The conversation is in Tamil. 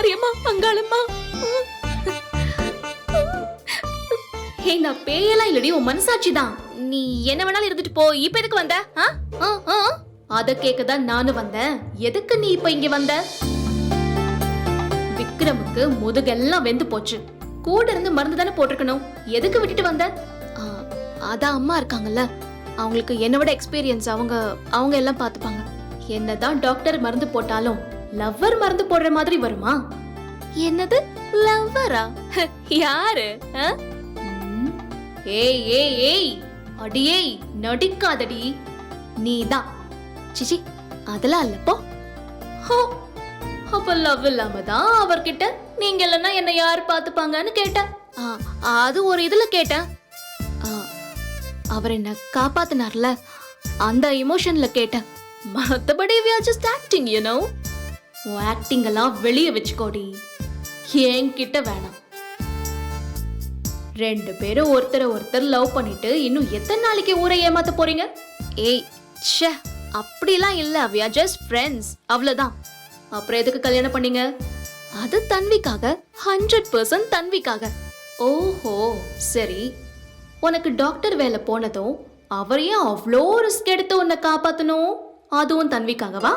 மாரியம்மா அங்காளம்மா. ஹே, நான் பேயெல்லாம் இல்லடி, உன் மனசாட்சிதான். நீ என்ன வேணாலும் இருந்துட்டு போ. இப்ப எதுக்கு வந்த? அத கேக்கதான் நானும் வந்தேன். எதுக்கு நீ இப்ப இங்க வந்த? விக்ரமுக்கு முதுகெல்லாம் வெந்து போச்சு. கூட இருந்து மருந்து தானே போட்டிருக்கணும். எதுக்கு விட்டுட்டு வந்த? அதான் அம்மா இருக்காங்கல்ல, அவங்களுக்கு என்ன விட எக்ஸ்பீரியன்ஸ். அவங்க எல்லாம் பாத்துப்பாங்க. என்னதான் டாக்டர் மருந்து போட்டாலும் லவ்வர் மருந்து போடுற மாதிரி வருமா? என்னது லவ்வரா? யாரு? ஏய் ஏய் ஏய், அடியே நடிக்காதடி. நீதான். சிச்சி, அதெல்லாம் இல்லப்போ. அப்ப லவ் இல்லாம தான் அவர்கிட்ட நீங்க இல்லைன்னா என்ன யாரு பாத்துப்பாங்கன்னு கேட்டேன். அது ஒரு இதுல கேட்டேன். அவர் என்ன காப்பாத்தினார்ல, அந்த இமோஷன்ல கேட்டேன். மத்தபடி we are just acting, you know. உன் ஆக்டிங் எல்லாம் வெளியே வச்சுக்கோடி, என்கிட்ட வேணாம். ரெண்டு பேரும் ஒருத்தர் லவ் பண்ணிட்டு இன்னும் எத்தனை நாளைக்கு ஊரை ஏமாத்த போறீங்க? ஏய் ச்சே, அப்படிலாம் இல்ல. we are just friends, அவ்வளவுதான். அப்புறம் எதுக்கு கல்யாணம் பண்ணீங்க? அது தன்விக்காக, 100% தன்விக்காக. ஓஹோ சரி. உனக்கு டாக்டர் வேலை போனதும் அவரையும் அவ்வளோ ரிஸ்க் எடுத்து உன்னை காப்பாத்தணும், அதுவும் தன்விக்காகவா?